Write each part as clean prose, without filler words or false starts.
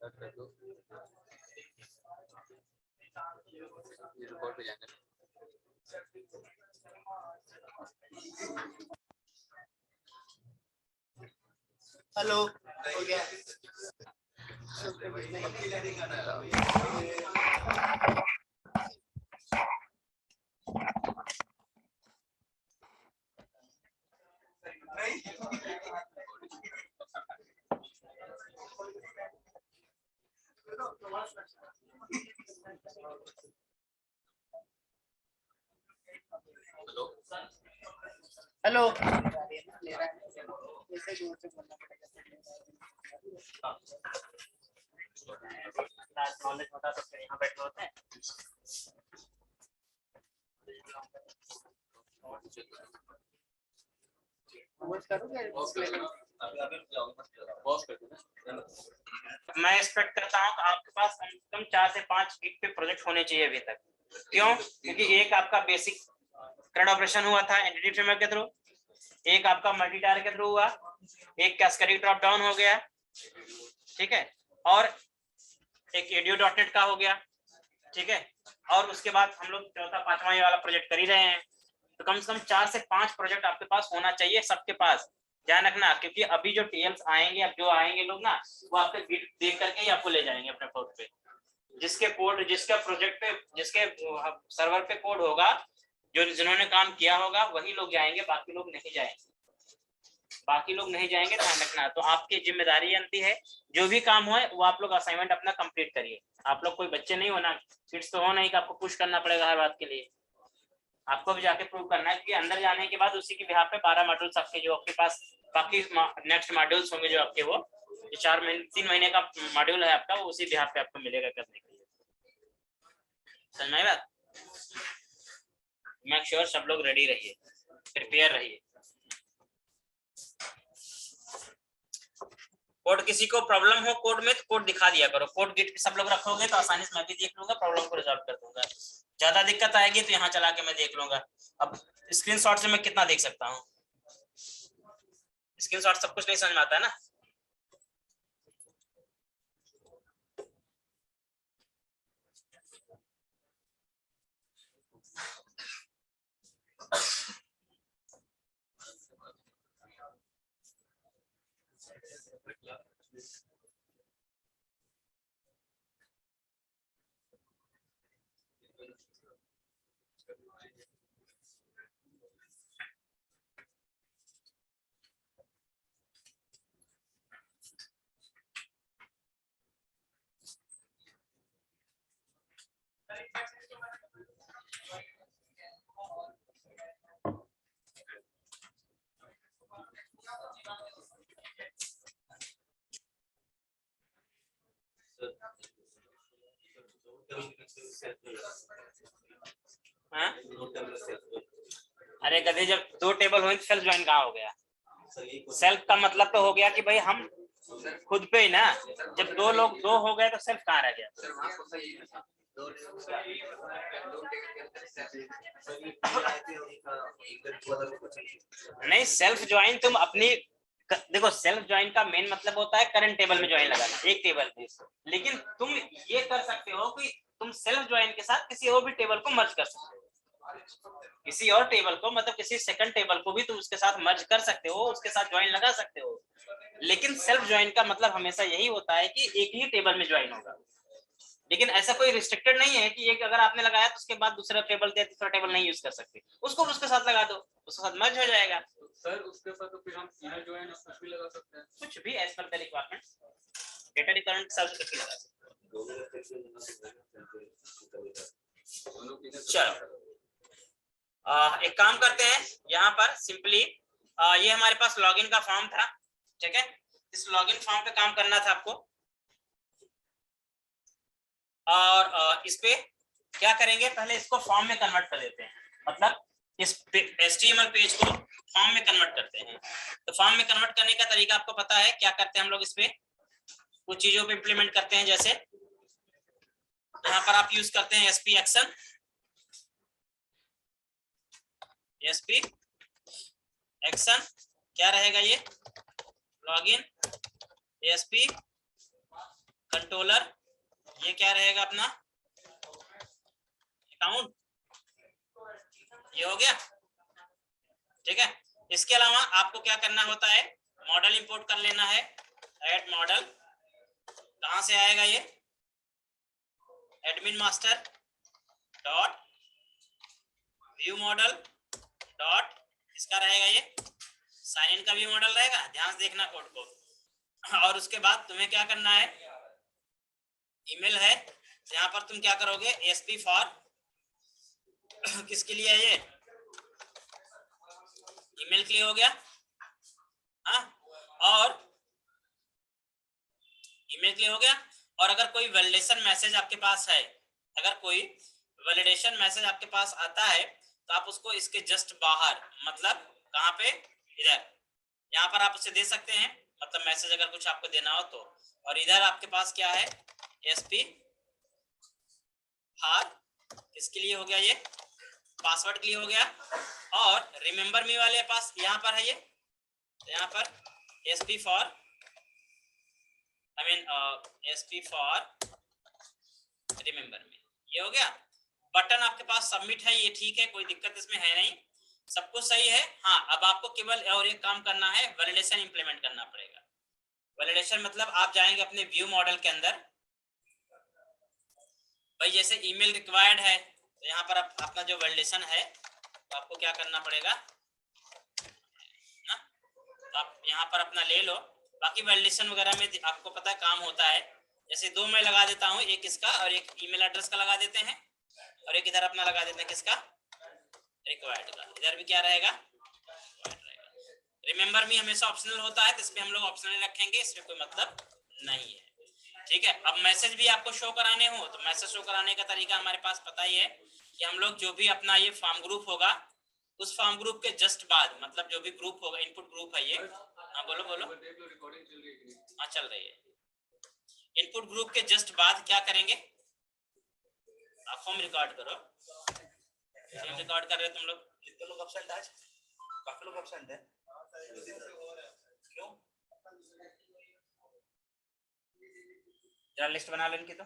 Report पे जाएंगे। Hello, हो गया। हेलो, नॉलेज होता तो फिर यहाँ बैठे होते हैं। मैं एक्सपेक्ट करता हूँ कि आपके पास कम से कम 4 से 5 गिग पे प्रोजेक्ट होने चाहिए अभी तक। क्यों? क्योंकि एक आपका बेसिक करंट ऑपरेशन हुआ था एंटिटी फ्रेमवर्क के थ्रू, एक आपका मल्टीटायर के थ्रू हुआ, एक कैस्केडिंग ड्रॉप डाउन हो गया, ठीक है, और एक ADO.NET का हो गया, ठीक है, और उसके बाद हम लोग चौथा पांचवा वाला प्रोजेक्ट कर ही रहे हैं। तो कम से कम 4 से 5 प्रोजेक्ट आपके पास होना चाहिए सबके पास। ध्यान रखना, क्योंकि अभी जो टीएल्स आएंगे, अब जो आएंगे लोग ना, वो आपके गिट देख करके ही आपको ले जाएंगे अपने पोर्ट पे। जिसके कोड, जिसका प्रोजेक्ट पे, जिसके सर्वर पे कोड होगा, जो जिन्होंने काम किया होगा वही लोग जाएंगे, बाकी लोग नहीं जाएंगे, बाकी लोग नहीं जाएंगे। ध्यान रखना। तो आपकी जिम्मेदारी बनती है, जो भी काम हो वो आप लोग असाइनमेंट अपना कंप्लीट करिए। आप लोग कोई बच्चे नहीं होना, किड्स तो हो नहीं कि आपको पुश करना पड़ेगा हर बात के लिए। आपको भी जाके प्रूव करना है कि अंदर जाने के बाद उसी के बिहाफ पे 12 मॉड्यूल्स आपके जो आपके पास बाकी नेक्स्ट मॉड्यूल्स होंगे जो आपके, वो 3 महीने का मॉड्यूल है आपका, वो उसी बिहाफ पे आपको मिलेगा करने के लिए। समझ में आई बात? मेक श्योर सब लोग रेडी रहिए, प्रिपेयर रहिए। कोड किसी को प्रॉब्लम हो कोड में तो कोड दिखा दिया करो। कोड गिट पे सब लोग रखोगे तो आसानी से मैं भी देख लूंगा, प्रॉब्लम को रिजॉल्व कर दूंगा। ज्यादा दिक्कत आएगी तो यहाँ चला के मैं देख लूंगा। अब स्क्रीनशॉट से मैं कितना देख सकता हूँ? स्क्रीनशॉट सब कुछ नहीं समझ में आता है ना। हाँ? अरे गधे, जब 2 टेबल हुए तो सेल्फ ज्वाइन कहाँ हो गया? सेल्फ का मतलब तो हो गया कि भाई हम खुद पे ही ना, जब 2 लोग 2 हो गए तो सेल्फ कहाँ रह गया? नहीं, सेल्फ ज्वाइन तुम अपनी, देखो सेल्फ ज्वाइन का मेन मतलब होता है करंट टेबल में ज्वाइन लगाना, एक टेबल पे। लेकिन तुम ये कर सकते हो कि तुम सेल्फ ज्वाइन के साथ किसी और भी टेबल को मर्ज कर सकते हो, किसी और टेबल को, मतलब किसी सेकंड टेबल को भी तुम उसके साथ मर्ज कर सकते हो, उसके साथ ज्वाइन लगा सकते हो। लेकिन सेल्फ ज्वाइन का मतलब हमेशा यही होता है कि एक ही टेबल में ज्वाइन होगा। लेकिन ऐसा कोई रिस्ट्रिक्टेड नहीं है कि एक अगर आपने लगाया तो उसके बाद दूसरा टेबल दिया, तीसरा टेबल नहीं यूज कर सकते, उसको उसके साथ लगा दो, उसके साथ मर्ज हो जाएगा। सर उसके साथ तो फिर हम इनर ज्वाइन कुछ भी लगा सकते हैं, कुछ भी as per the requirement, data recurrent के साथ कुछ भी लगा सकते हैं। चलो एक काम करते हैं, यहाँ पर सिंपली ये हमारे पास लॉगिन का फॉर्म था, ठीक है, इस लॉगिन फॉर्म पे काम करना था आपको। और इस पे क्या करेंगे, पहले इसको फॉर्म में कन्वर्ट कर देते हैं, मतलब इस HTML पेज को फॉर्म में कन्वर्ट करते हैं। तो फॉर्म में कन्वर्ट करने का तरीका आपको पता है, क्या करते हैं हम लोग, इस पे कुछ चीजों पे इंप्लीमेंट करते हैं। जैसे यहाँ पर आप यूज करते हैं SP एक्शन, SP एक्शन क्या रहेगा, ये लॉगिन ASP कंट्रोलर, ये क्या रहेगा अपना अकाउंट, ये हो गया। ठीक है, इसके अलावा आपको क्या करना होता है, मॉडल इंपोर्ट कर लेना है। ऐड मॉडल, कहां से आएगा ये, admin master dot view model dot, इसका रहेगा ये साइन इन का व्यू मॉडल रहेगा, ध्यान से देखना कोड को। और उसके बाद तुम्हें क्या करना है, ईमेल है, यहाँ पर तुम क्या करोगे, एसपी फॉर किसके लिए है ये, ईमेल के लिए हो गया। हाँ, और ईमेल के लिए हो गया। और अगर कोई वैलिडेशन मैसेज आपके पास है, अगर कोई वैलिडेशन मैसेज आपके पास आता है तो आप उसको इसके जस्ट बाहर, मतलब कहाँ पे, इधर, यहाँ पर आप उसे दे सकते हैं, मतलब मैसेज अगर कुछ आपको देना हो तो। और इधर आपके पास क्या है, एसपी फॉर किसके लिए हो गया, ये पासवर्ड के लिए हो गया। और रिमेंबर मी वाले पास यहाँ पर है ये, तो यहाँ पर SP for SP for remember मी, ये हो गया। बटन आपके पास सबमिट है, ये ठीक है, कोई दिक्कत इसमें है नहीं, सब कुछ सही है। हाँ, अब आपको केवल और एक काम करना है, वैलिडेशन इंप्लीमेंट करना पड़ेगा। वैलिडेशन मतलब आप जाएंगे अपने व्यू मॉडल के अंदर, भाई जैसे ईमेल रिक्वायर्ड है तो यहाँ पर अपना जो वैलिडेशन है तो आपको क्या करना पड़ेगा ना, तो आप यहाँ पर अपना ले लो। बाकी वैलिडेशन वगैरह में आपको पता है काम होता है, जैसे दो मैं लगा देता हूँ, एक इसका और एक ईमेल एड्रेस का लगा देते हैं, और एक इधर अपना लगा देते हैं किसका, रिक्वायर्ड का। इधर भी क्या रहेगा, रिमेंबर मी हमेशा ऑप्शनल होता है, तो इसमें हम लोग ऑप्शनल रखेंगे, इसमें कोई मतलब नहीं है। ठीक है, अब मैसेज भी आपको शो कराने हो तो मैसेज शो कराने का तरीका हमारे पास पता ही है कि हम लोग जो भी अपना ये फॉर्म ग्रुप होगा, उस फॉर्म ग्रुप के जस्ट बाद, मतलब जो भी ग्रुप होगा, इनपुट ग्रुप है ये, हाँ बोलो बोलो, हाँ चल रही है, इनपुट ग्रुप के जस्ट बाद क्या करेंगे, आप फॉर्म रिकॉर्ड करो, रिकॉर्ड कर रहे हो तुम लोग, कितने लोग एब्सेंट आज, काफी लोग एब्सेंट है, क्यों, जरा लिस्ट बना लो इनकी, तो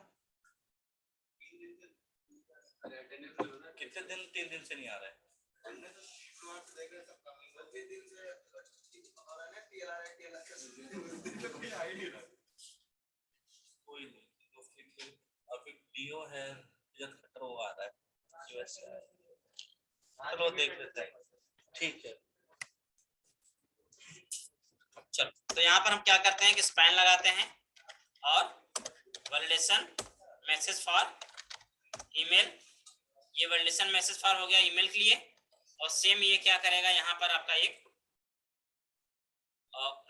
कितने दिन, 3 दिन से नहीं आ रहा है, कोई नहीं, अभी डीओ है, खट्टर वो आ रहा है, चलो देख लेते हैं, ठीक है। चलो, तो यहाँ पर हम क्या करते हैं कि स्पैन लगाते हैं और वैलिडेशन मैसेज फॉर ईमेल, ये वैलिडेशन मैसेज फॉर हो गया ईमेल के लिए। और सेम ये क्या करेगा, यहाँ पर आपका एक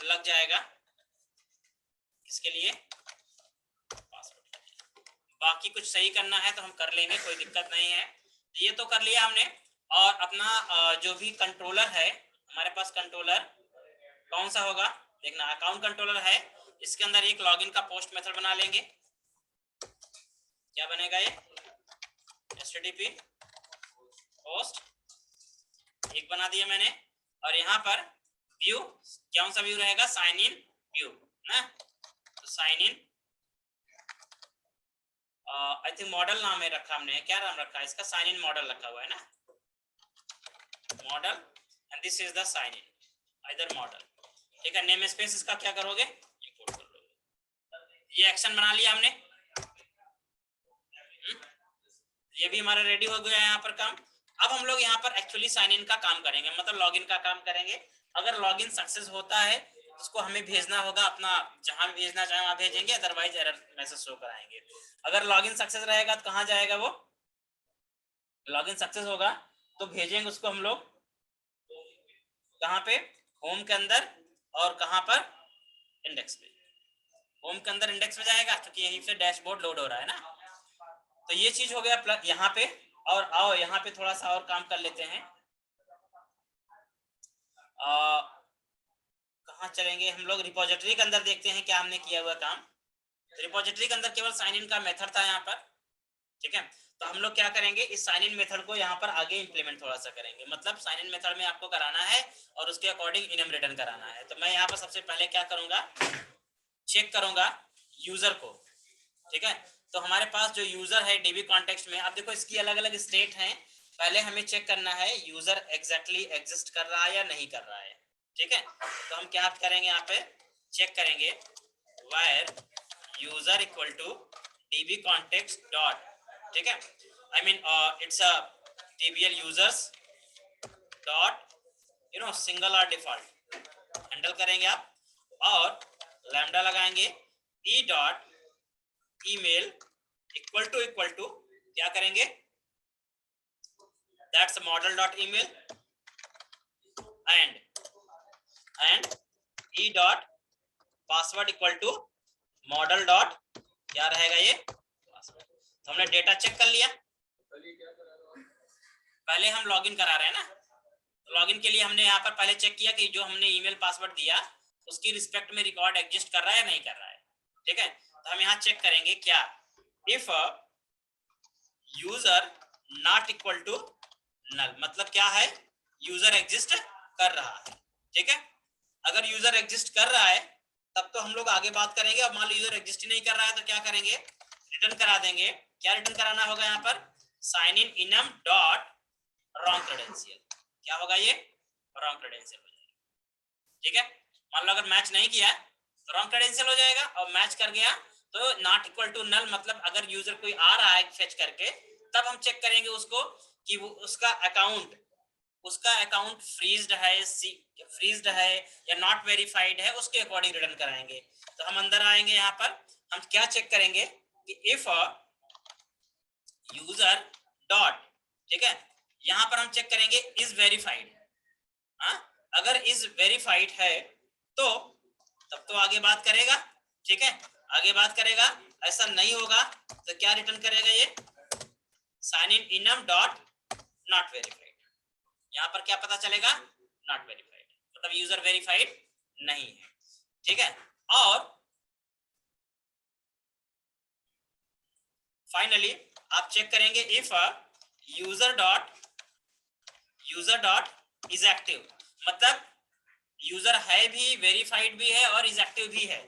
लग जाएगा इसके लिए पासवर्ड, बाकी कुछ सही करना है तो हम कर लेंगे, कोई दिक्कत नहीं है। ये तो कर लिया हमने। और अपना जो भी कंट्रोलर है हमारे पास, कंट्रोलर कौन सा होगा देखना, अकाउंट कंट्रोलर है, इसके अंदर एक लॉगिन का पोस्ट मेथड बना लेंगे। क्या बनेगा ये, http पोस्ट एक बना दिया मैंने। और यहाँ पर व्यू, कौन सा व्यू रहेगा, साइन इन व्यू ना, तो sign in, I think model नाम है रखा हमने, क्या नाम रखा है इसका, साइन इन मॉडल रखा हुआ है ना, model, and this is the sign in, इधर मॉडल। ठीक है, नेम स्पेस इसका क्या करोगे, इंपोर्ट कर लोगे। ये एक्शन बना लिया हमने, ये भी हमारा रेडी हो गया यहाँ पर काम। अब हम लोग यहाँ पर एक्चुअली साइन इन का काम करेंगे, मतलब लॉगिन का काम करेंगे। अगर लॉगिन सक्सेस होता है उसको हमें भेजना होगा अपना, जहां भी भेजना चाहे वहां भेजेंगे, अदरवाइज एरर मैसेज शो कराएंगे। अगर लॉगिन सक्सेस रहेगा तो कहाँ जाएगा वो, लॉगिन सक्सेस होगा तो भेजेंगे उसको हम लोग कहाँ पे, होम के अंदर, और कहाँ पर, इंडेक्स पे। होम के अंदर इंडेक्स में जाएगा क्योंकि यहीं से डैशबोर्ड लोड हो रहा है ना। तो ये चीज हो गया प्लस यहाँ पे। और आओ यहाँ पे थोड़ा सा और काम कर लेते हैं, कहाँ चलेंगे हम लोग, रिपोजिटरी के अंदर देखते हैं क्या हमने किया हुआ काम। रिपोजिटरी के अंदर केवल साइन इन का मेथड था यहाँ पर, ठीक है। तो हम लोग क्या करेंगे, इस साइन इन मेथड को यहाँ पर आगे इंप्लीमेंट थोड़ा सा करेंगे, मतलब साइन इन मेथड में आपको कराना है और उसके अकॉर्डिंग इनम रिटर्न कराना है। तो मैं यहाँ पर सबसे पहले क्या करूंगा, चेक करूंगा यूजर को, ठीक है। तो हमारे पास जो यूजर है डीबी कॉन्टेक्स्ट में, अब देखो इसकी अलग अलग स्टेट हैं, पहले हमें चेक करना है यूजर एग्जैक्टली एग्जिस्ट कर रहा है या नहीं कर रहा है। ठीक है, तो हम क्या करेंगे, यहाँ पे चेक करेंगे var user equal to DB context dot, ठीक है, I mean it's a TBL users dot single और डिफॉल्ट हैंडल करेंगे आप, और लैम्डा लगाएंगे e dot email equal to क्या करेंगे, that's model dot email and e dot password equal to model dot क्या रहेगा ये पासवर्ड। तो हमने डेटा चेक कर लिया, पहले हम लॉगिन करा रहे हैं ना, तो लॉगिन के लिए हमने यहाँ पर पहले चेक किया कि जो हमने ईमेल पासवर्ड दिया उसकी रिस्पेक्ट में रिकॉर्ड एग्जिस्ट कर रहा है या नहीं कर रहा है। ठीक है, तो हम यहाँ चेक करेंगे क्या, if user not equal to null, मतलब क्या है, यूजर एग्जिस्ट कर रहा है। ठीक है, अगर यूजर एग्जिस्ट कर रहा है तब तो हम लोग आगे बात करेंगे, और मान लो यूजर एग्जिस्ट ही नहीं कर रहा है तो क्या करेंगे, रिटर्न करा देंगे। क्या रिटर्न कराना होगा यहाँ पर, sign in enum dot wrong credential, क्या होगा ये, रॉन्ग क्रेडेंशियल हो जाएगा। ठीक है, मान लो अगर मैच नहीं किया तो रॉन्ग क्रेडेंशियल हो जाएगा, और मैच कर गया तो नॉट इक्वल टू नल, मतलब अगर यूजर कोई आ रहा है फेच करके तब हम चेक करेंगे उसको कि वो उसका अकाउंट फ्रीज्ड है या नॉट वेरीफाइड है, उसके अकॉर्डिंग रिटर्न कराएंगे। तो हम अंदर आएंगे, यहाँ पर हम क्या चेक करेंगे कि इफ यूजर डॉट, ठीक है, यहाँ पर हम चेक करेंगे इज वेरीफाइड, अगर इज वेरीफाइड है तो तब तो आगे बात करेगा। ठीक है, आगे बात करेगा, ऐसा नहीं होगा तो क्या रिटर्न करेगा ये, sign in enum dot not verified. यहाँ पर क्या पता चलेगा, नॉट वेरीफाइड, मतलब यूजर वेरीफाइड नहीं है। ठीक है, और फाइनली आप चेक करेंगे if user dot is active, मतलब यूजर है भी, वेरीफाइड भी है और इज एक्टिव भी है।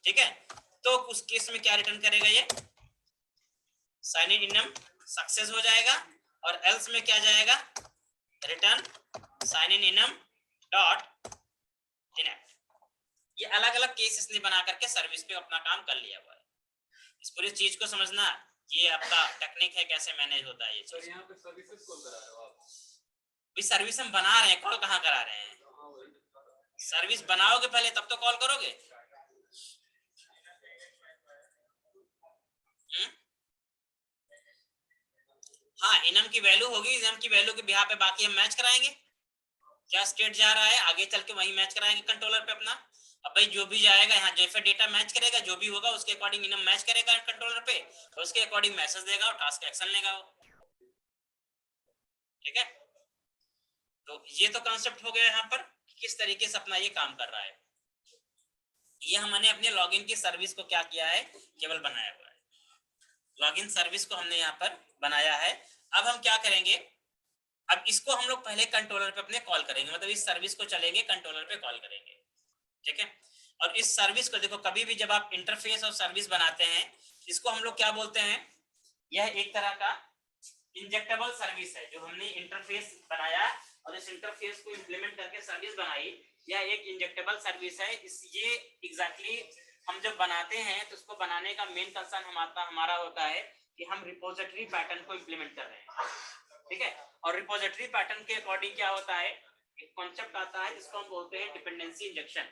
ठीक है, तो उस केस में क्या रिटर्न करेगा ये, साइन इन इनम सक्सेस हो जाएगा, और एल्स में क्या जाएगा, return sign in enum dot inactive. ये अलग अलग केस इसने बना करके सर्विस पे अपना काम कर लिया हुआ है। इस पूरी चीज को समझना, ये आपका टेक्निक है कैसे मैनेज होता है ये चीज। यहाँ पे सर्विसेज कॉल करा रहे हो आप? भी सर्विस हम बना रहे हैं, कॉल कहाँ करा रहे हैं, सर्विस बनाओगे पहले तब तो कॉल करोगे। हाँ, इनम की वैल्यू होगी, इनम की वैल्यू के बिहाफ पे बाकी हम मैच कराएंगे, क्या स्टेट जा रहा है आगे चल के वही मैच कराएंगे कंट्रोलर पे अपना। अब भाई जो भी जाएगा यहाँ जैसे डेटा मैच करेगा, जो भी होगा उसके अकॉर्डिंग इनम मैच करेगा कंट्रोलर पे, और उसके अकॉर्डिंग मैसेज देगा और टास्क एक्शन लेगा वो। ठीक है, तो ये तो कॉन्सेप्ट हो गया यहाँ पर किस तरीके से अपना ये काम कर रहा है। ये हमने अपने लॉगिन की सर्विस को क्या किया है, केवल बनाया हुआ है, लॉगिन सर्विस को हमने यहाँ पर बनाया है। अब हम क्या करेंगे, अब इसको हम लोग पहले कंट्रोलर पे अपने कॉल करेंगे, मतलब इस सर्विस को चलेंगे कंट्रोलर पे कॉल करेंगे। ठीक है, और इस सर्विस को देखो, कभी भी जब आप इंटरफेस और सर्विस बनाते हैं इसको हम लोग क्या बोलते हैं, यह एक तरह का इंजेक्टेबल सर्विस है जो हमने इंटरफेस बनाया और इस इंटरफेस को इंप्लीमेंट करके सर्विस बनाई, यह एक इंजेक्टेबल सर्विस है। इस ये एग्जैक्टली हम जब बनाते हैं तो उसको बनाने का मेन कंसर्न हमारा होता है कि हम रिपोजिटरी पैटर्न को इंप्लीमेंट कर रहे हैं। ठीक है, और रिपोजिटरी पैटर्न के अकॉर्डिंग क्या होता है, एक कॉन्सेप्ट आता है जिसको हम बोलते हैं डिपेंडेंसी इंजेक्शन।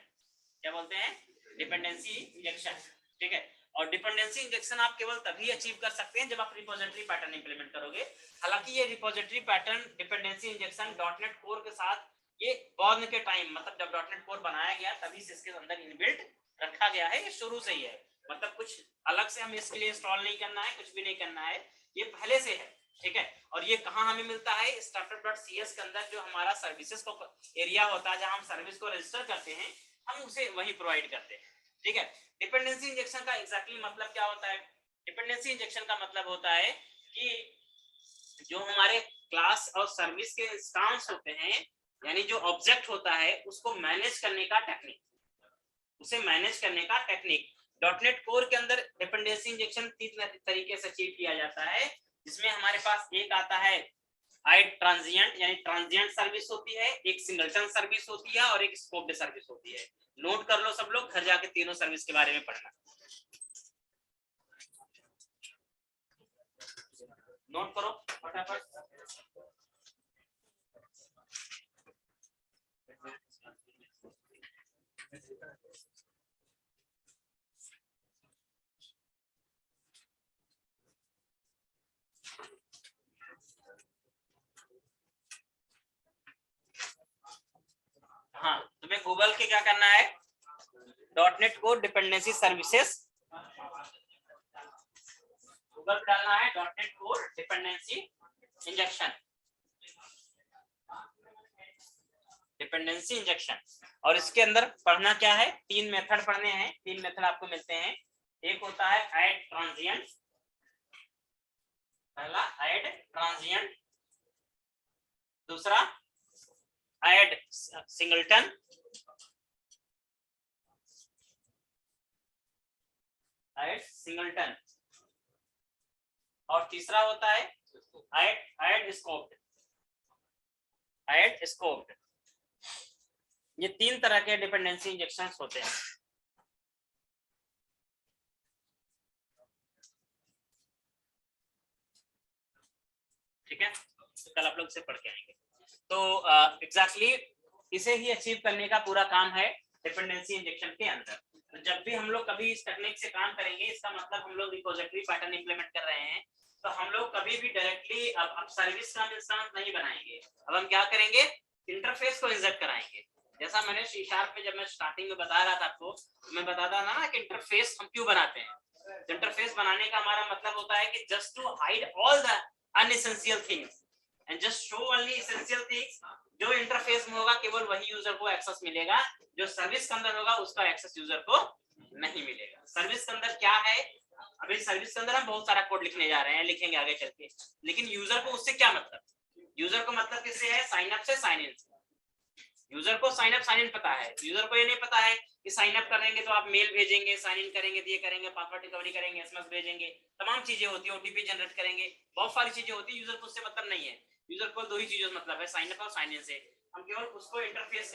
क्या बोलते हैं, डिपेंडेंसी इंजेक्शन। ठीक है, और डिपेंडेंसी इंजेक्शन आप केवल तभी अचीव कर सकते हैं जब आप रिपोजिटरी पैटर्न इंप्लीमेंट करोगे। हालांकि ये repository pattern dependency injection dot net core के साथ ये बॉर्न के टाइम, मतलब जब डॉटनेट कोर बनाया गया तभी से इसके अंदर इनबिल्ट रखा गया है, ये शुरू से ही है, मतलब कुछ अलग से हमें इसके लिए इंस्टॉल नहीं करना है, कुछ भी नहीं करना है, ये पहले से है। ठीक है, और ये कहाँ हमें मिलता है, startup.cs के अंदर जो हमारा सर्विसेज को एरिया होता है जहां हम सर्विस को रजिस्टर करते हैं, हम उसे वही प्रोवाइड करते हैं। ठीक है, डिपेंडेंसी इंजेक्शन का एग्जैक्टली मतलब क्या होता है, डिपेंडेंसी इंजेक्शन का मतलब होता है कि जो हमारे क्लास और सर्विस के इंस्टेंस होते हैं, यानी जो ऑब्जेक्ट होता है उसको मैनेज करने का टेक्निक, उसे मैनेज करने का टेक्निक, डॉटनेट कोर के अंदर डिपेंडेंसी इंजेक्शन 3 तरीके से अचीव किया जाता है, जिसमें हमारे पास एक आता है आइड ट्रांजिएंट, यानी ट्रांजिएंट सर्विस होती है, एक सिंगलटन सर्विस होती है और एक स्कोप्ड सर्विस होती है। नोट कर लो सब लोग, घर जाके तीनों सर्विस के बारे में पढ़ना। नोट करो फटाफट। हाँ, तुम्हें गूगल के क्या करना है, dot net core dependency services, Google डालना है dot net core dependency injection, dependency injection. और इसके अंदर पढ़ना क्या है, 3 मेथड पढ़ने हैं, 3 मेथड आपको मिलते हैं। एक होता है ऐड ट्रांजिएंट, पहला ऐड ट्रांजिएंट, दूसरा ऐड सिंगलटन, ऐड सिंगलटन, और तीसरा होता है ऐड स्कोप्ड, ऐड स्कोप्ड। ये 3 तरह के डिपेंडेंसी इंजेक्शंस होते हैं। ठीक है, तो कल आप लोग से पढ़ के आएंगे। तो एग्जैक्टली इसे ही अचीव करने का पूरा काम है डिपेंडेंसी इंजेक्शन के अंदर। तो जब भी हम लोग कभी इस टेक्निक से काम करेंगे, इसका मतलब हम लोग रिपोजिटरी पैटर्न इंप्लीमेंट कर रहे हैं, तो हम लोग कभी भी डायरेक्टली अब सर्विस का इंस्टेंस नहीं बनाएंगे। अब हम क्या करेंगे, इंटरफेस को इंसर्ट कराएंगे। जैसा मैंने सी शार्प में जब मैं स्टार्टिंग में बता रहा था आपको, मैं बताता था ना कि इंटरफेस हम क्यों बनाते हैं। इंटरफेस बनाने का हमारा मतलब होता है कि just to hide all the unessential things and just show only essential things. जो इंटरफेस में होगा केवल वही यूजर को एक्सेस मिलेगा, जो सर्विस के अंदर होगा उसका एक्सेस यूजर को नहीं मिलेगा। सर्विस के अंदर क्या है, अभी सर्विस के अंदर हम बहुत सारा कोड लिखने जा रहे हैं, लिखेंगे आगे चल के, लेकिन यूजर को उससे क्या मतलब, यूजर को मतलब किससे है, साइन अप से साइन इन से। यूजर को साइन अप साइन इन पता है, यूजर को ये नहीं पता है कि साइन अप करेंगे तो आप मेल भेजेंगे, साइन इन करेंगे तो ये करेंगे, पासवर्ड रिकवरी करेंगे, एसएमएस भेजेंगे, तमाम चीजें होती है, ओटीपी जनरेट करेंगे, बहुत सारी चीजें होती है। यूजर को उससे मतलब नहीं है, यूजर को 2 ही चीजों से मतलब है, साइन अप और साइन इन से। हम केवल उसको इंटरफेस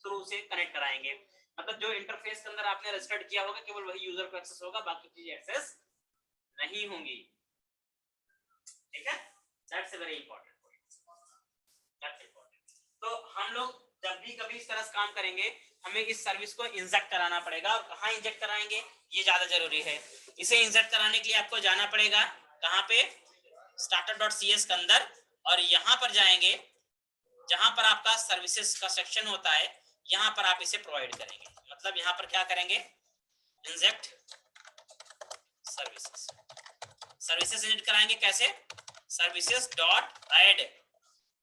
थ्रू से कनेक्ट कराएंगे, मतलब जो इंटरफेस के अंदर आपने रजिस्टर्ड किया होगा केवल वही यूजर को एक्सेस होगा, बाकी चीजें एक्सेस नहीं होंगी। ठीक है, that's a very important point, that's important. तो हम लोग जब भी कभी इस तरह से काम करेंगे, हमें इस सर्विस को इंजेक्ट कराना पड़ेगा। और कहाँ इंजेक्ट कराएंगे ये ज्यादा जरूरी है। इसे इंजेक्ट कराने के लिए आपको जाना पड़ेगा कहाँ पे, starter.cs के अंदर, और यहाँ पर जाएंगे जहां पर आपका सर्विसेज का सेक्शन होता है, यहाँ पर आप इसे प्रोवाइड करेंगे। मतलब यहाँ पर क्या करेंगे, इंजेक्ट सर्विसेज, सर्विसेज इंजेक्ट कराएंगे कैसे, सर्विसेज डॉट ऐड।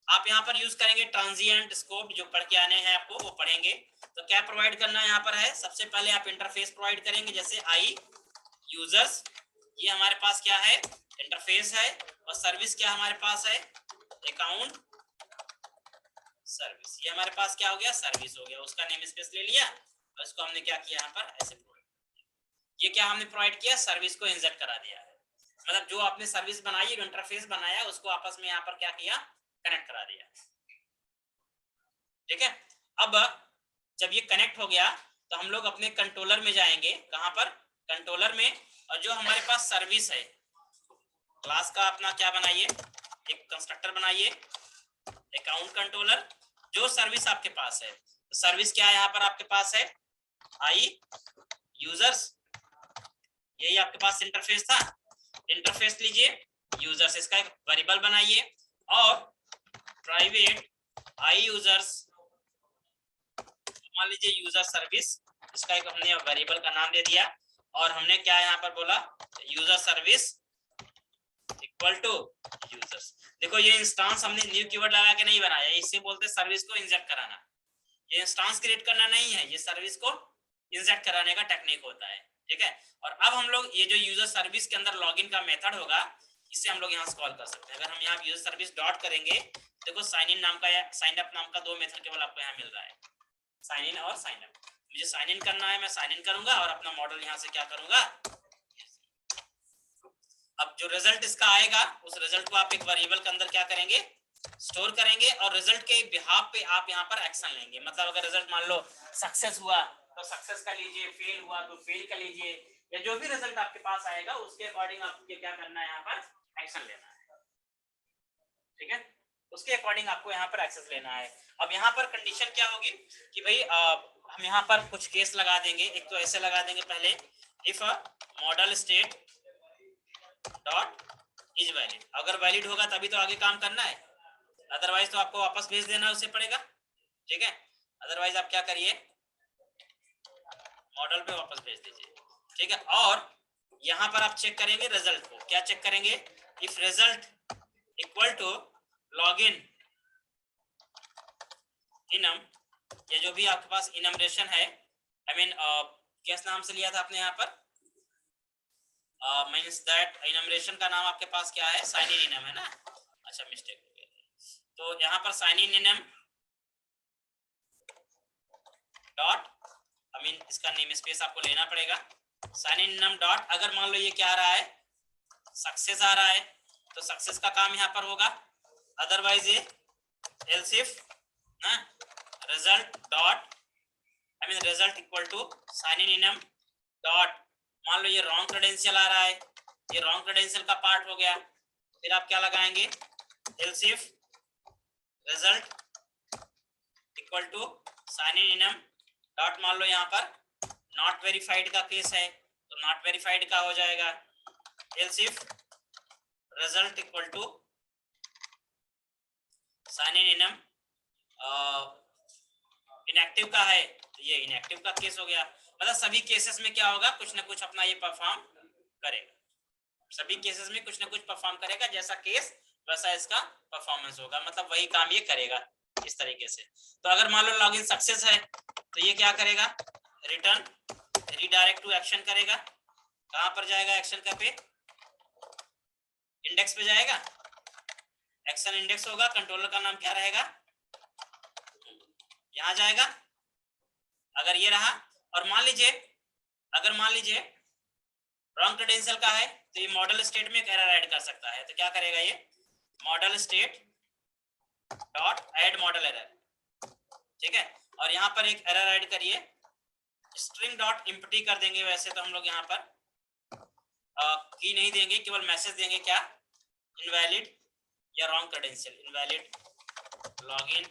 आप यहाँ पर यूज करेंगे ट्रांजिएंट स्कोप, जो पढ़ के आने हैं आपको वो पढ़ेंगे। तो क्या प्रोवाइड करना यहाँ पर है, सबसे पहले आप इंटरफेस प्रोवाइड करेंगे, जैसे आई यूजर्स, ये हमारे पास क्या है, इंटरफेस है, और सर्विस क्या हमारे पास है, अकाउंट सर्विस। ये हमारे पास क्या हो गया, सर्विस हो गया, उसका नेम स्पेस ले लिया और इसको हमने क्या किया यहाँ पर ऐसे प्रोवाइड, ये क्या हमने प्रोवाइड किया, सर्विस को इंजेक्ट करा दिया है। मतलब जो आपने सर्विस बनाई, इंटरफेस बनाया, उसको आपस में यहाँ पर क्या किया, कनेक्ट करा दिया। ठीक है, अब जब ये कनेक्ट हो गया तो हम लोग अपने कंट्रोलर में जाएंगे, कहां पर, कंट्रोलर में, और जो हमारे पास सर्विस है, क्लास का अपना क्या बनाइए, एक कंस्ट्रक्टर बनाइए, अकाउंट कंट्रोलर, जो सर्विस आपके पास है, तो सर्विस क्या है यहाँ पर आपके पास है, आई यूजर्स, यही आपके पास इंटरफेस था, इंटरफेस लीजिए, यूजर्स, इसका एक वेरिएबल बनाइए, और प्राइवेट आई यूजर्स, मान लीजिए यूजर सर्विस, इसका एक हमने वेरिएबल का नाम दे दिया, और हमने क्या यहाँ पर बोला, user service equal to users. देखो ये इंस्टेंस हमने न्यू कीवर्ड लगा के नहीं बनाया, इससे बोलते सर्विस को इंजेक्ट कराना, ये इंस्टेंस क्रिएट करना नहीं है, ये सर्विस को इंजेक्ट कराने का टेक्निक होता है। ठीक है, और अब हम लोग ये जो यूजर सर्विस के अंदर लॉगिन का मेथड होगा, इससे हम लोग यहाँ से कॉल कर सकते हैं। अगर हम यहाँ यूजर सर्विस डॉट करेंगे, देखो साइन इन नाम का या साइन अप नाम का 2 मेथड केवल आपको यहाँ मिल रहा है, साइन इन और साइन अप। मुझे साइन इन करना है, मैं साइन इन करूंगा और अपना मॉडल यहाँ से क्या करूंगा। अब जो रिजल्ट इसका आएगा उस रिजल्ट को आप एक वेरिएबल के अंदर क्या करेंगे, स्टोर करेंगे, और रिजल्ट के बिहाफ पे आप यहाँ पर एक्शन लेंगे। मतलब अगर रिजल्ट मान लो सक्सेस हुआ तो सक्सेस का लीजिए, फेल हुआ तो फेल का लीजिए, या जो भी रिजल्ट आपके पास आएगा उसके अकॉर्डिंग आपको क्या करना है, यहाँ पर एक्शन लेना है। ठीक है, उसके अकॉर्डिंग आपको यहाँ पर एक्सेस लेना है। अब यहाँ पर कंडीशन क्या होगी कि भाई हम यहाँ पर कुछ केस लगा देंगे। एक तो ऐसे लगा देंगे पहले, if a model state dot is valid, अगर वैलिड होगा तभी तो आगे काम करना है, अदरवाइज तो आपको वापस भेज देना उसे पड़ेगा। ठीक है, अदरवाइज आप क्या करिए, मॉडल पे वापस भेज दीजिए। ठीक है, और यहाँ पर आप चेक करेंगे रिजल्ट को, क्या चेक करेंगे, if result equal to login enum, या जो भी आपके पास इनमरेशन है, आई मीन किस नाम से लिया था आपने यहाँ पर, मींस दैट इनमरेशन का नाम आपके पास क्या है, साइन इन इनम है ना। अच्छा मिस्टेक हो गया, तो यहाँ पर sign in enum dot, I mean इसका नेम स्पेस आपको लेना पड़ेगा, साइन इन इनम डॉट, अगर मान लो ये क्या आ रहा है, सक्सेस आ रहा है, तो सक्सेस का काम यहाँ पर होगा, अदरवाइज ये एल्स इफ ना result dot, I mean result equal to sign in enum dot, मान लो ये रॉन्ग क्रेडेंशियल आ रहा है, ये रॉन्ग क्रेडेंशियल का पार्ट हो गया, फिर आप क्या लगाएंगे, else if result equal to sign in enum dot, मान लो यहाँ पर नॉट वेरीफाइड का केस है तो नॉट वेरीफाइड का हो जाएगा, else if result equal to sign in enum inactive का है तो ये इनएक्टिव का केस हो गया। मतलब सभी केसेस में क्या होगा, कुछ ना कुछ अपना ये परफॉर्म करेगा, सभी केसेस में कुछ ना कुछ परफॉर्म करेगा, जैसा केस वैसा इसका परफॉर्मेंस होगा, मतलब वही काम ये करेगा इस तरीके से। तो अगर मान लो लॉगिन सक्सेस है तो ये क्या करेगा, रिटर्न रीडायरेक्ट टू एक्शन करेगा, कहां पर जाएगा, एक्शन का पे इंडेक्स पे जाएगा, एक्शन इंडेक्स होगा, कंट्रोलर का नाम क्या रहेगा, यहां जाएगा। अगर ये रहा, और मान लीजिए अगर मान लीजिए रॉन्ग क्रेडेंशियल का है तो ये मॉडल स्टेट में एक एरर ऐड कर सकता है, तो क्या करेगा ये, model state dot add model error. ठीक है, और यहाँ पर एक एरर ऐड करिए, स्ट्रिंग डॉट एम्प्टी कर देंगे। वैसे तो हम लोग यहाँ पर की नहीं देंगे, केवल मैसेज देंगे, क्या, इनवैलिड या रॉन्ग क्रेडेंशियल, इनवैलिड लॉगिन,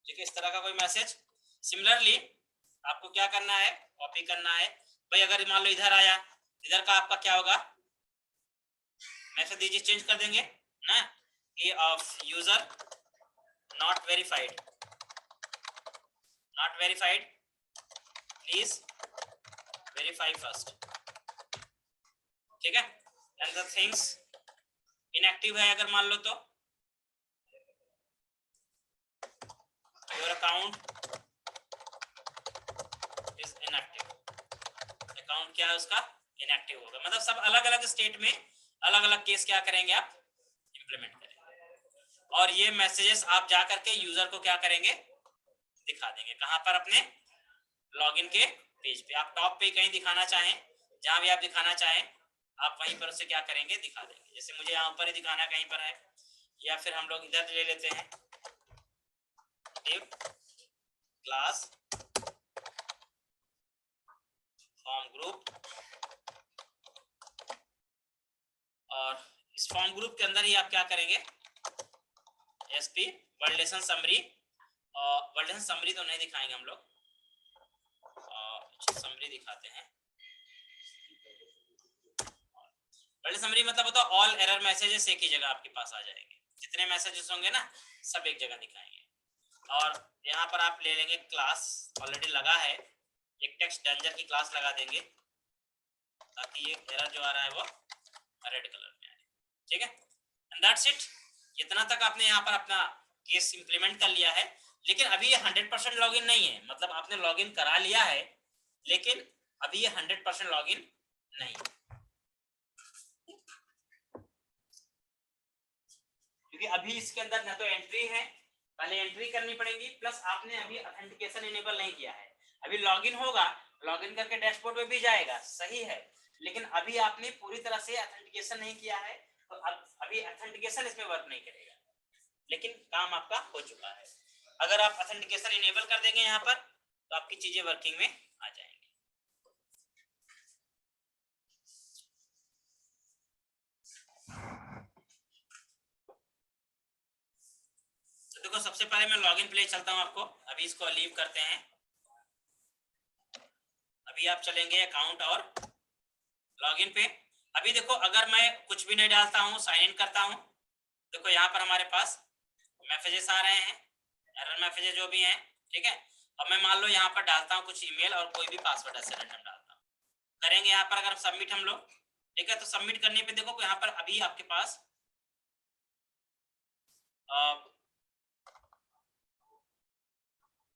ठीक है, इस तरह का कोई मैसेज। सिमिलरली आपको क्या करना है, कॉपी करना है भाई, अगर मान लो इधर आया, इधर का आपका क्या होगा, मैसेज दीजिए, चेंज कर देंगे ना, if user not verified, not verified please verify first. ठीक है, एंड द थिंग्स इनएक्टिव है अगर मान लो तो your account is inactive, account क्या है उसका, इनएक्टिव होगा। मतलब सब अलग अलग स्टेट में अलग अलग केस क्या करेंगे, आप इंप्लीमेंट करेंगे, और ये मैसेजेस आप जा करके यूजर को क्या करेंगे, दिखा देंगे, कहां पर, अपने लॉगिन के पेज पे। आप टॉप पे कहीं दिखाना चाहें, जहां भी आप दिखाना चाहें आप वहीं पर उसे क्या करेंगे, दिखा देंगे। जैसे मुझे यहाँ पर ही दिखाना कहीं पर है, या फिर हम लोग इधर ले लेते हैं, div क्लास फॉर्म ग्रुप, और इस फॉर्म ग्रुप के अंदर ही आप क्या करेंगे, SP validation summary, validation summary तो नहीं दिखाएंगे हम लोग, समरी दिखाते हैं। वैलिडेशन समरी मतलब होता है ऑल एरर मैसेजेस एक ही जगह आपके पास आ जाएंगे, जितने मैसेजेस होंगे ना सब एक जगह दिखाएंगे। और यहाँ पर आप ले लेंगे क्लास, ऑलरेडी लगा है, एक टेक्स्ट डेंजर की क्लास लगा देंगे, ताकि ये एरर जो आ रहा है वो रेड कलर में आए। ठीक है, एंड दैट्स इट। इतना तक आपने यहाँ पर अपना केस इंप्लीमेंट कर लिया है, लेकिन अभी ये 100% लॉगिन नहीं है। मतलब आपने लॉगिन करा लिया है, लेकिन अभी ये 100% लॉगिन नहीं है, क्योंकि अभी इसके अंदर ना तो एंट्री है पहले एंट्री करनी पड़ेगी, प्लस आपने अभी ऑथेंटिकेशन इनेबल नहीं किया है। अभी लॉगिन होगा, लॉगिन करके डैशबोर्ड में भी जाएगा, सही है, लेकिन अभी आपने पूरी तरह से ऑथेंटिकेशन नहीं किया है, तो अब अभी ऑथेंटिकेशन इसमें वर्क नहीं करेगा, लेकिन काम आपका हो चुका है। अगर आप ऑथेंटिकेशन इनेबल कर देंगे यहाँ पर, तो आपकी चीजें वर्किंग में आ जाएंगी। तो देखो, सबसे पहले मैं लॉगिन पे ले चलता हूँ आपको, अभी इसको लीव करते हैं। अभी आप चलेंगे अकाउंट और लॉगिन पे। अभी देखो, अगर मैं कुछ भी नहीं डालता हूँ, साइन इन करता हूँ, देखो यहाँ पर हमारे पास मैसेजेस आ रहे हैं, एरर मैसेजेस जो भी हैं, ठीक है। अब मैं मान लो यहाँ पर डालता हूँ कुछ ईमेल और कोई भी पासवर्ड ऐसे रैंडम डालता हूँ, करेंगे यहाँ पर अगर सबमिट हम लोग, ठीक है, तो सबमिट करने पे देखो यहाँ पर अभी आपके पास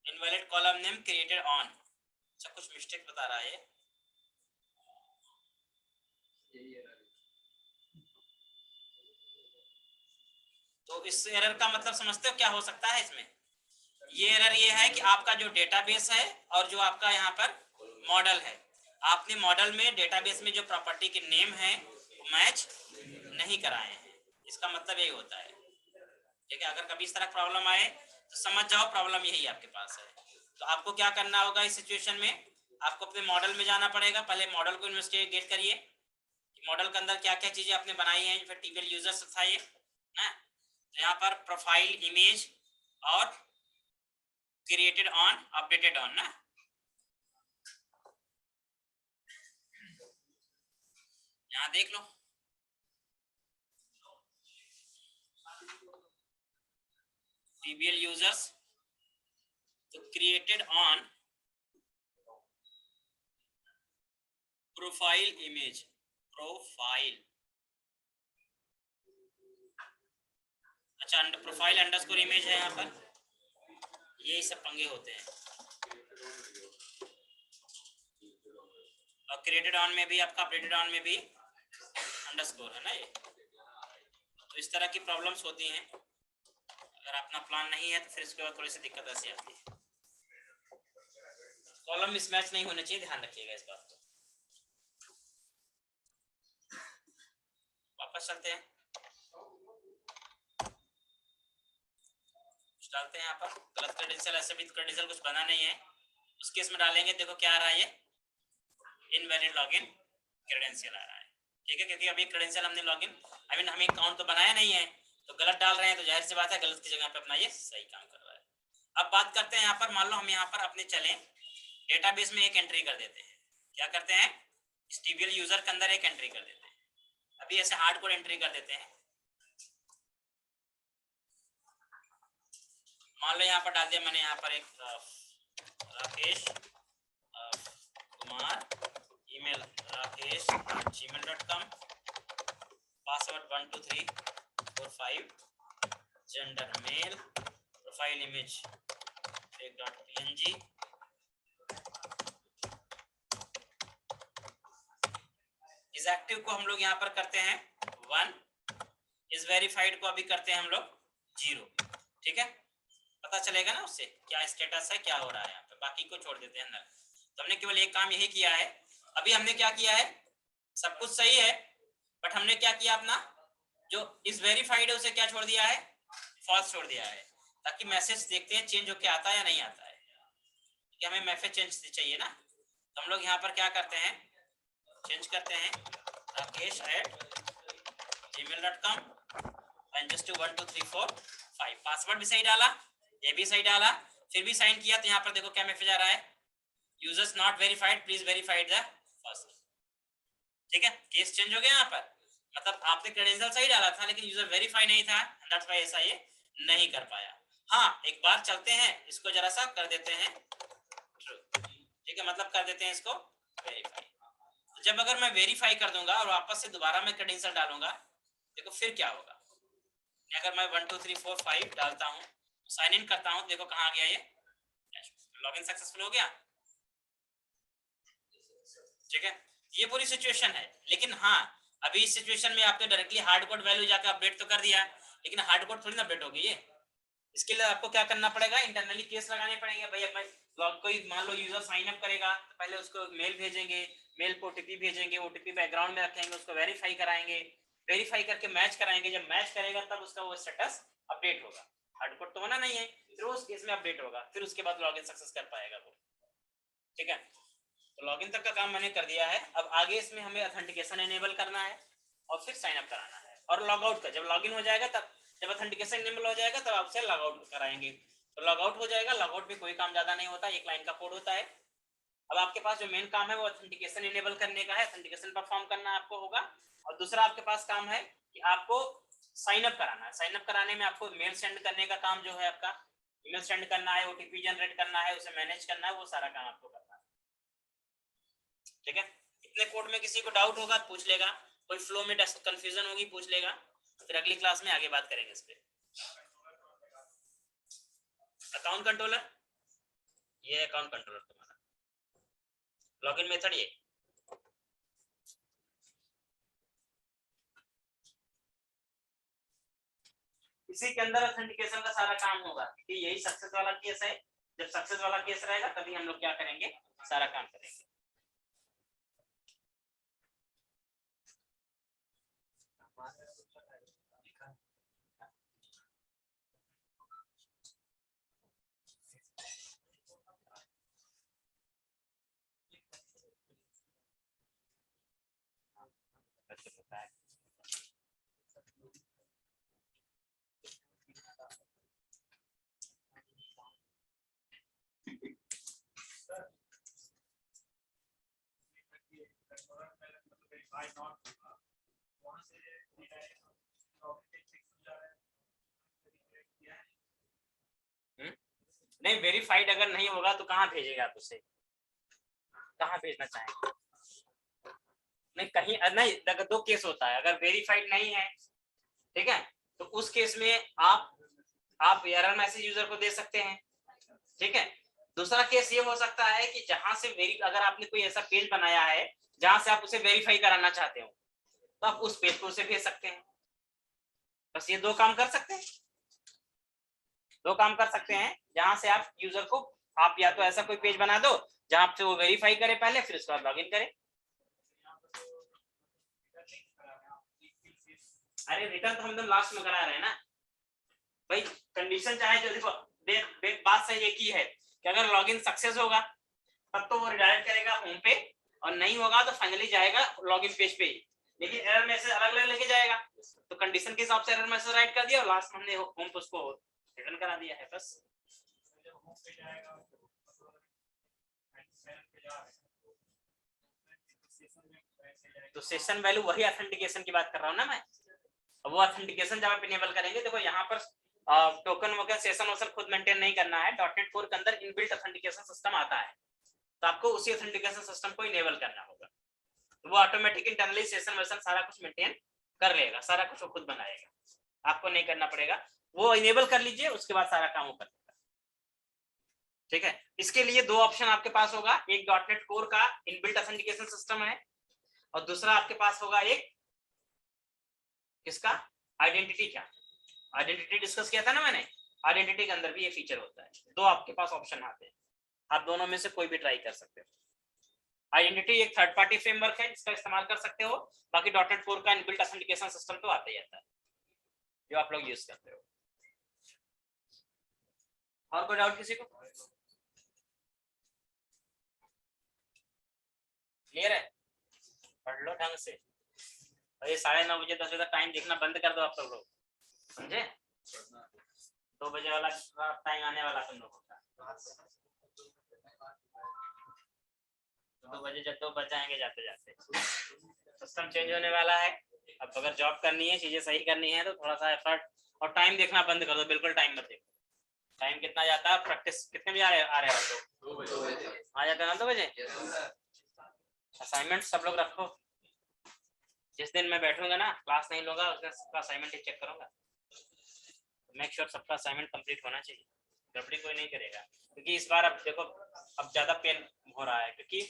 invalid column name created on, अच्छा कुछ मिस्टेक बता रहा है। तो इस एरर का मतलब समझते हो क्या हो सकता है इसमें? ये एरर ये है कि आपका जो डेटाबेस है और जो आपका यहाँ पर मॉडल है, आपने मॉडल में डेटाबेस में जो प्रॉपर्टी के नेम है वो मैच नहीं कराए हैं, इसका मतलब यही होता है, ठीक है। अगर कभी इस तरह प्रॉब्लम आए तो समझ जाओ प्रॉब्लम यही आपके पास है। तो आपको क्या करना होगा इस सिचुएशन में, आपको अपने मॉडल में जाना पड़ेगा, पहले मॉडल को इन्वेस्टिगेट करिए, मॉडल के अंदर क्या क्या चीजें आपने बनाई हैं, फिर टीबीएल यूजर्स था ये ना, यहाँ पर प्रोफाइल इमेज और क्रिएटेड ऑन अपडेटेड ऑन ना, यहाँ देख लो, टीबीएल यूजर्स तो created on profile image, profile, अच्छा प्रोफाइल अंडरस्कोर इमेज है यहाँ पर, यही सब पंगे होते हैं। और क्रिएटेड ऑन में भी आपका अपडेटेड ऑन में भी अंडरस्कोर है ना ये, तो इस तरह की प्रॉब्लम्स होती हैं। अगर अपना प्लान नहीं है तो फिर इसके बाद थोड़ी सी दिक्कत ऐसी आती है, कॉलम मिसमैच नहीं होने चाहिए, ध्यान रखिएगा इस बात को। वापस चलते हैं, डालते हैं यहाँ पर गलत क्रेडेंशियल, ऐसे भी क्रेडेंशियल कुछ बना नहीं है, उस केस में डालेंगे, देखो क्या आ रहा है, ये इनवैलिड लॉगिन क्रेडेंशियल आ रहा है, ठीक है, क्योंकि अभी क्रेडेंशियल हमने लॉगिन हमें अकाउंट तो बनाया नहीं है, तो गलत डाल रहे हैं, तो जाहिर सी बात है गलत की जगह पे अपना ये सही काम कर रहा है। अब बात करते हैं यहाँ पर, मान लो हम यहाँ पर अपने चले डेटाबेस में एक एंट्री कर देते हैं, क्या करते हैं, टीबीएल यूजर के अंदर एक एंट्री कर देते हैं, अभी ऐसे हार्ड कोड एंट्री कर देते हैं, मान लो यहाँ पर डाल दिया मैंने, यहाँ पर एक Rakesh Kumar, email rakesh@gmail.com, password 12345, gender male, profile image fake.png, इस एक्टिव को हम लोग यहाँ पर करते हैं 1, इस वेरीफाइड को अभी करते हैं हम लोग 0, ठीक है, पता चलेगा ना उससे क्या स्टेटस है, क्या हो रहा है यहाँ पे, बाकी को छोड़ देते हैं अंदर। तो हमने केवल एक काम यही किया है, अभी हमने क्या किया है, सब कुछ सही है, बट हमने क्या किया, अपना जो इस वेरीफाइड है उसे क्या छोड़ दिया है, फॉल्स छोड़ दिया है, ताकि मैसेज देखते हैं चेंज होके आता है या नहीं आता है, कि हमें मैसेज चेंज चाहिए ना, तो हम लोग यहाँ पर क्या करते हैं, चेंज करते हैं rakesh@gmail.com and just 1 2 3 4 5, पासवर्ड भी सही डाला, ये भी सही डाला, फिर भी साइन किया, तो यहाँ पर देखो क्या मैसेज आ रहा है, users not verified, please verified the first, ठीक है, केस चेंज हो गया यहाँ पर, मतलब आपने क्रेडेंशियल सही डाला था लेकिन यूजर वेरीफाई नहीं था, दैट्स व्हाई ऐसा ये नहीं कर पाया। हाँ, एक बार चलते हैं, इसको जरा सा कर देते हैं ट्रू, ठीक है, मतलब कर देते हैं इसको वेरीफाई, जब अगर मैं वेरीफाई कर दूंगा और वापस से दोबारा मैं क्रेडेंशियल डालूंगा, देखो फिर क्या होगा, अगर मैं 1 2 3 4 5 डालता हूँ, साइन इन करता हूँ, देखो कहाँ गया ये, लॉगिन सक्सेसफुल हो गया, ठीक है, ये पूरी सिचुएशन है। लेकिन हाँ, अभी इस सिचुएशन में आपने डायरेक्टली हार्ड कोड वैल्यू जाकर अपडेट तो कर दिया, लेकिन हार्ड कोड थोड़ी ना अपडेट होगी ये, इसके लिए आपको क्या करना पड़ेगा, इंटरनली केस लगाने पड़ेंगे। भाई अब कोई मान लो यूजर साइन अप करेगा तो पहले उसको मेल भेजेंगे, मेल पे ओटीपी भेजेंगे, ओटीपी बैकग्राउंड में रखेंगे, उसको वेरीफाई कराएंगे, वेरीफाई करके मैच कराएंगे। जब मैच करेगा तब उसका वो स्टेटस अपडेट होगा। हार्डकोड तो होना नहीं है, फिर उस केस में अपडेट होगा, फिर उसके बाद लॉगिन सक्सेस कर पाएगा वो। ठीक है, तो लॉगिन तक का काम मैंने कर दिया है। अब आगे इसमें हमें ऑथेंटिकेशन एनेबल करना है और फिर साइन अप कराना है और लॉग आउट का। जब लॉगिन हो जाएगा तब, जब ऑथेंटिकेशन एनेबल हो जाएगा तब आपसे लॉग आउट कराएंगे। तो लॉग आउट हो जाएगा। लॉग आउट में कोई काम ज्यादा नहीं होता, एक लाइन का कोड होता है। अब आपके पास जो मेन काम है वो ऑथेंटिकेशन इनेबल करने का है, ऑथेंटिकेशन परफॉर्म करना आपको होगा। और दूसरा आपके पास काम है कि आपको साइन अप कराना है। साइन अप कराने में आपको मेल सेंड करने का काम जो है आपका, ईमेल सेंड करना है, ओटीपी जनरेट करना है, उसे मैनेज करना है, वो सारा काम आपको करना है। ठीक है, इतने कोड में किसी को डाउट होगा तो पूछ लेगा, कोई फ्लो में कंफ्यूजन होगी पूछ लेगा, फिर अगली क्लास में आगे बात करेंगे इस पे। अकाउंट कंट्रोलर, ये अकाउंट कंट्रोलर तुम्हारा लॉगिन मेथड ये। इसी के अंदर ऑथेंटिकेशन का सारा काम होगा, क्योंकि यही सक्सेस वाला केस है। जब सक्सेस वाला केस रहेगा तभी हम लोग क्या करेंगे, सारा काम करेंगे। नहीं, वेरीफाइड अगर नहीं होगा तो कहाँ भेजेगा आप उसे, कहाँ भेजना चाहेंगे? नहीं कहीं नहीं, अगर दो केस होता है, अगर वेरीफाइड नहीं है, ठीक है, तो उस केस में आप एरर मैसेज यूजर को दे सकते हैं। ठीक है, दूसरा केस ये हो सकता है कि जहां से अगर आपने कोई ऐसा पेज बनाया है जहां से आप उसे वेरीफाई कराना चाहते हो, तो आप उस पेज को उसे भेज सकते हैं। बस ये दो काम कर सकते हैं, दो काम कर सकते हैं, जहां से आप यूजर को, आप या तो ऐसा कोई पेज बना दो जहां से वो वेरीफाई करे पहले, फिर उसके बाद लॉगिन करे। अरे रिटर्न तो हम एकदम लास्ट में करा रहे हैं ना भाई। कंडीशन चाहे जो, देखो बात सही एक ही है कि अगर लॉगिन सक्सेस होगा तब तो वो रिडायरेक्ट करेगा होम पे, और नहीं होगा तो फाइनली जाएगा लॉगिन पेज पे ही। लेकिन एरर मैसेज अलग अलग लेके जाएगा, तो कंडीशन के हिसाब से एरर मैसेज राइट कर दिया और लास्ट में हमने होम पे उसको रिटर्न करा दिया है बस। तो सेशन वैल्यू वही ऑथेंटिकेशन की बात कर रहा हूँ ना मैं। वो ऑथेंटिकेशन जब आप इनेबल करेंगे, देखो यहाँ पर टोकन वोकन सेशन वोशन खुद मेंटेन नहीं करना है। .NET Core के अंदर इनबिल्ट ऑथेंटिकेशन सिस्टम आता है, तो आपको उसी ऑथेंटिकेशन सिस्टम को इनेबल करना होगा। तो वो ऑटोमेटिक इंटरनली सेशन वेशन सारा कुछ मेंटेन कर लेगा, सारा कुछ वो खुद बनाएगा, आपको नहीं करना पड़ेगा। वो इनेबल कर लीजिए, उसके बाद सारा काम वो कर देगा। ठीक है, इसके लिए दो ऑप्शन आपके पास होगा, एक .NET Core का इनबिल्ट ऑथेंटिकेशन सिस्टम है, और दूसरा आपके पास होगा एक किसका, आइडेंटिटी का। आइडेंटिटी डिस्कस किया था ना मैंने, आइडेंटिटी के अंदर भी ये फीचर होता है। दो आपके पास ऑप्शन आते हैं, आप दोनों में से कोई भी ट्राई कर सकते हो। आइडेंटिटी एक थर्ड पार्टी फ्रेमवर्क है जिसका इस्तेमाल कर सकते हो, बाकी .NET Core का इनबिल्ट ऑथेंटिकेशन सिस्टम तो आता ही आता है जो आप लोग यूज करते हो। और कोई डाउट किसी को? क्लियर है? पढ़ लो ढंग से। अरे 9:30 बजे 10 बजे तक टाइम देखना बंद कर दो आप सब लोग, समझे? 2 बजे वाला टाइम आने वाला तुम लोगों का। 2 बजे जब 2 बज जाएंगे जाते जाते। सिस्टम चेंज होने वाला है, अब अगर जॉब करनी है, चीजें सही करनी है, तो थोड़ा सा एफर्ट और टाइम देखना बंद कर दो, बिल्कुल टाइम मत देखो। टाइम कितना जाता है, प्रैक्टिस कितने बजे आ रहे हो? 2 बजे आ जाता है ना, 2 बजे। असाइनमेंट सब लोग रखो, जिस दिन मैं बैठूंगा ना, क्लास नहीं लूंगा, उस दिन सबका असाइनमेंट चेक करूंगा। मेक श्योर सबका असाइनमेंट कंप्लीट होना चाहिए, गड़बड़ी कोई नहीं करेगा। क्योंकि इस बार अब देखो, अब ज्यादा पेन हो रहा है, क्योंकि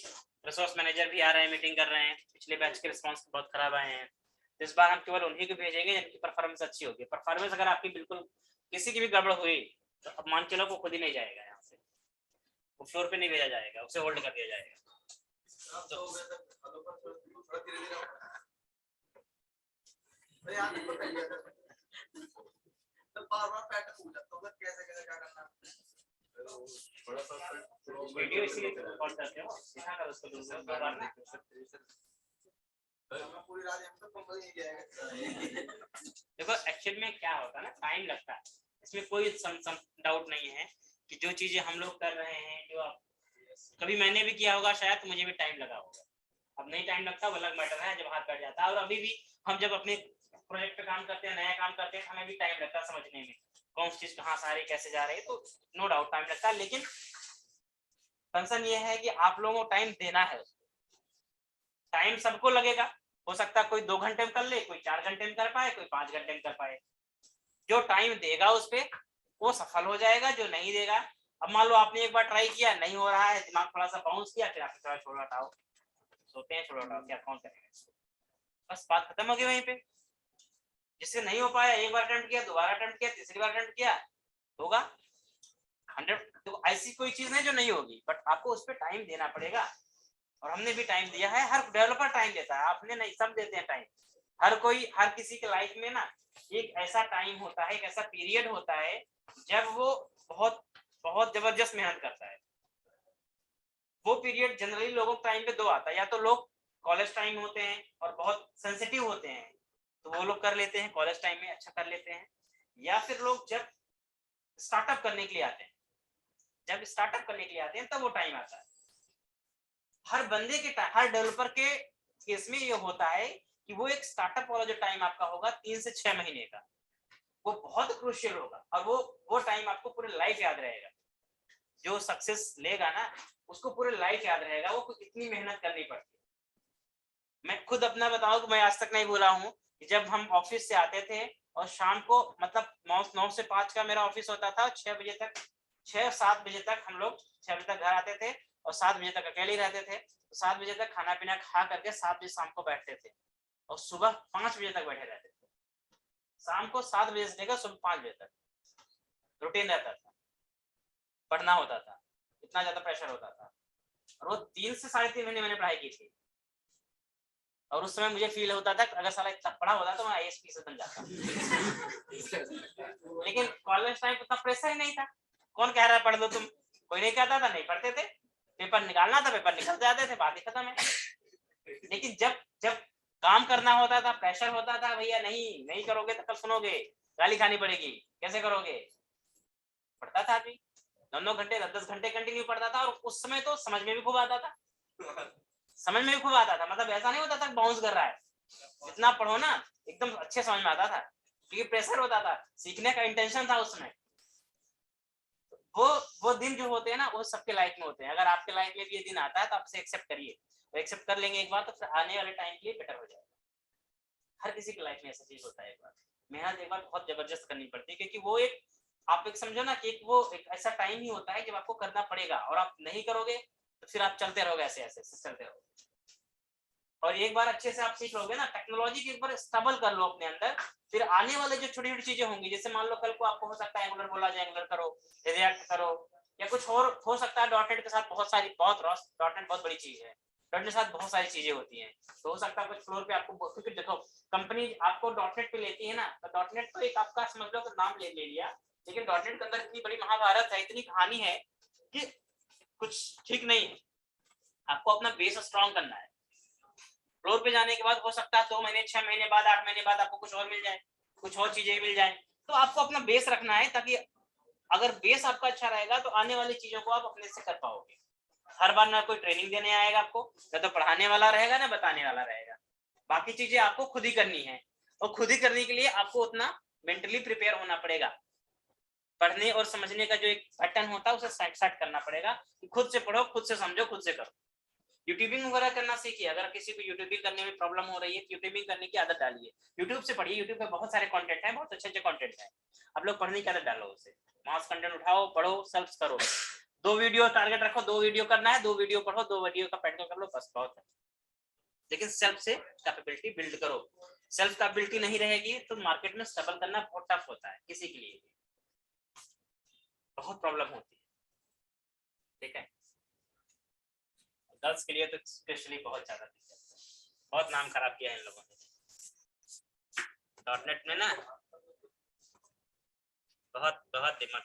रिसोर्स मैनेजर भी आ रहे हैं, मीटिंग कर रहे हैं, पिछले बैच के रिस्पॉन्स बहुत खराब आए हैं। इस बार हम केवल उन्हीं को भेजेंगे जिनकी परफॉर्मेंस अच्छी होगी। परफॉर्मेंस अगर आपकी बिल्कुल किसी की भी गड़बड़ हुई तो अब मान चलो वो खुद ही नहीं जाएगा यहाँ से, वो फ्लोर पे नहीं भेजा जाएगा, उसे होल्ड कर दिया जाएगा। वीडियो इसलिए रिकॉर्ड करते हो, सिखा कर उसको दूसरा बार ना देखो एक्चुअल में क्या होता है ना, टाइम लगता है, इसमें कोई डाउट नहीं है कि जो चीजें हम लोग कर रहे हैं, जो आप कभी मैंने भी किया होगा शायद, तो मुझे भी टाइम लगा होगा। अब नहीं टाइम लगता वो अलग मैटर है, जब हाथ बैठ जाता है। और अभी भी हम जब अपने प्रोजेक्ट पे काम करते हैं, नया काम करते हैं, हमें भी टाइम लगता है समझने में कौन सी चीज कहाँ से आ रही, कैसे जा रही है, तो नो डाउट टाइम लगता है। लेकिन कंसर्न ये है कि आप लोगों को टाइम देना है उसको। टाइम सबको लगेगा, हो सकता है कोई 2 घंटे में कर ले, कोई 4 घंटे में कर पाए, कोई 5 घंटे में कर पाए। जो टाइम देगा उस पे वो सफल हो जाएगा, जो नहीं देगा, अब मान लो आपने एक बार ट्राई किया, नहीं हो रहा है, दिमाग थोड़ा सा बाउंस किया, फिर आप थोड़ा छोड़ हटाओ, सोते हैं छोड़ हटाओ, क्या कौन करेगा, बस बात खत्म हो गई वहीं पे। जिससे नहीं हो पाया, एक बार अटेम्प्ट किया, दोबारा अटेम्प्ट किया, तीसरी बार अटेम्प्ट किया, होगा 100। तो ऐसी कोई चीज नहीं जो नहीं होगी, बट आपको उस पर टाइम देना पड़ेगा। और हमने भी टाइम दिया है, हर डेवलपर टाइम देता है, आपने नहीं, सब देते हैं टाइम। हर कोई, हर किसी के लाइफ में ना एक ऐसा टाइम होता है, एक ऐसा पीरियड होता है जब वो बहुत बहुत जबरदस्त मेहनत करता है। वो पीरियड जनरली लोगों के टाइम पे 2 आता है, या तो लोग कॉलेज टाइम होते हैं और बहुत सेंसिटिव होते हैं, तो वो लोग कर लेते हैं कॉलेज टाइम में, अच्छा कर लेते हैं। या फिर लोग जब स्टार्टअप करने के लिए आते हैं, जब स्टार्टअप करने के लिए आते हैं तब वो टाइम आता है। हर बंदे के, हर डेवलपर के केस में ये होता है कि वो एक स्टार्टअप वाला जो टाइम आपका होगा 3 से 6 महीने का, वो बहुत क्रूशियल होगा, और वो टाइम आपको पूरी लाइफ याद रहेगा। जो सक्सेस लेगा ना उसको पूरी लाइफ याद रहेगा, वो कितनी मेहनत करनी पड़ती है। मैं खुद अपना बताऊं कि मैं आज तक नहीं भूला हूं कि जब हम ऑफिस से आते थे और शाम को, मतलब 9 से 5 का मेरा ऑफिस होता था, 6 बजे तक, 6-7 बजे तक हम लोग 6 बजे तक घर आते थे और 7 बजे तक अकेले ही रहते थे। तो 7 बजे तक खाना पीना खा करके 7 बजे शाम को बैठते थे और सुबह 5 बजे तक बैठे रहते थे। शाम को 7 बजे से लेकर सुबह 5 बजे तक रूटीन रहता था, पढ़ना होता था, इतना ज्यादा प्रेशर होता था। और वो 3 से 3.5 महीने मैंने पढ़ाई की थी, और उस समय मुझे फील होता था अगर साला इतना पढ़ा होता तो मैं आईएएस से बन जाता। लेकिन कॉलेज टाइम उतना प्रेशर ही नहीं था, कौन कह रहा है पढ़ लो तुम, कोई नहीं कहता था, नहीं पढ़ते थे, पेपर निकालना था, पेपर निकल जाते थे, बात ही खत्म है। लेकिन जब जब काम करना होता था, प्रेशर होता था, भैया नहीं करोगे तो कल सुनोगे, गाली खानी पड़ेगी, कैसे करोगे, पढ़ता था आदमी 9 घंटे 10 घंटे कंटिन्यू पढ़ता था। और उस समय तो समझ में भी खूब आता था, समझ में भी खूब आता था, मतलब ऐसा नहीं होता था बाउंस कर रहा है, जितना पढ़ो ना एकदम अच्छे समझ में आता था, क्योंकि प्रेशर होता था, सीखने का इंटेंशन था उसमें। वो दिन जो होते हैं ना वो सबके लाइफ में होते हैं। अगर आपके लाइफ में भी ये दिन आता है तो आपसे एक्सेप्ट करिए, तो एक्सेप्ट कर लेंगे एक बार, तो फिर आने वाले टाइम के लिए बेटर हो जाएगा। हर किसी की लाइफ में ऐसा चीज होता है, एक बार मेहनत एक बार बहुत जबरदस्त करनी पड़ती है, क्योंकि वो एक, आप एक समझो ना कि वो एक ऐसा टाइम ही होता है जब आपको करना पड़ेगा, और आप नहीं करोगे तो फिर आप चलते रहोगे, ऐसे ऐसे चलते रहोगे। और एक बार अच्छे से आप सीख लोगे ना, टेक्नोलॉजी की एक बार स्टबल कर लो अपने अंदर, फिर आने वाले जो छोटी छोटी चीजें होंगी, जैसे मान लो कल को आपको हो सकता है एंगुलर बोला जाए, एंगुलर करो, रिएक्ट करो, या कुछ और हो सकता है डॉट नेट के साथ बहुत सारी, डॉट नेट बहुत बड़ी चीज है, डॉट नेट के साथ बहुत सारी चीजें होती हैं। तो हो सकता है कुछ फ्लोर पे आपको, क्योंकि देखो कंपनी आपको डॉट नेट पे लेती है ना, तो डॉट नेट तो एक आपका समझ लो नाम ले लिया, लेकिन डॉट नेट के अंदर इतनी बड़ी महाभारत है, इतनी कहानी है कि कुछ ठीक नहीं है। आपको अपना बेस स्ट्रॉन्ग करना है। फ्लोर पे जाने के बाद हो सकता है 2 महीने 6 महीने बाद 8 महीने बाद आपको कुछ और मिल जाए, कुछ और चीजें मिल जाए, तो आपको अपना बेस रखना है, ताकि अगर बेस आपका अच्छा रहेगा तो आने वाली चीजों को आप अपने से कर पाओगे। हर बार ना कोई ट्रेनिंग देने आएगा आपको, ना तो पढ़ाने वाला रहेगा ना बताने वाला रहेगा, बाकी चीजें आपको खुद ही करनी है। और खुद ही करने के लिए आपको उतना मेंटली प्रिपेयर होना पड़ेगा। पढ़ने और समझने का जो एक पैटर्न होता है उसे सेट करना पड़ेगा कि खुद से पढ़ो, खुद से समझो, खुद से करो। यूट्यूबिंग वगैरह करना सीखिए। अगर किसी को यूट्यूबिंग करने में प्रॉब्लम हो रही है तो यूट्यूबिंग करने की आदत डालिए, यूट्यूब से पढ़िए, यूट्यूब पे बहुत सारे कंटेंट है, बहुत अच्छे कंटेंट है, आप लोग पढ़ने की आदत डालो, उसे मास कंटेंट उठाओ, पढ़ो, सर्च करो। 2 वीडियो टारगेट रखो, 2 वीडियो करना है, 2 वीडियो पढ़ो, 2 वीडियो का प्रैक्टिस कर लो, बस बहुत है। लेकिन सेल्फ से कैपेबिलिटी बिल्ड करो। सेल्फ कैपेबिलिटी नहीं रहेगी तो मार्केट में स्ट्रगल करना बहुत टफ होता है किसी के लिए। बहुत प्रॉब्लम होती है, ठीक है। गर्ल्स के लिए तो स्पेशली बहुत ज्यादा दिक्कत, बहुत नाम खराब किया है इन लोगों ने डॉट नेट में ना, बहुत बहुत दिमाग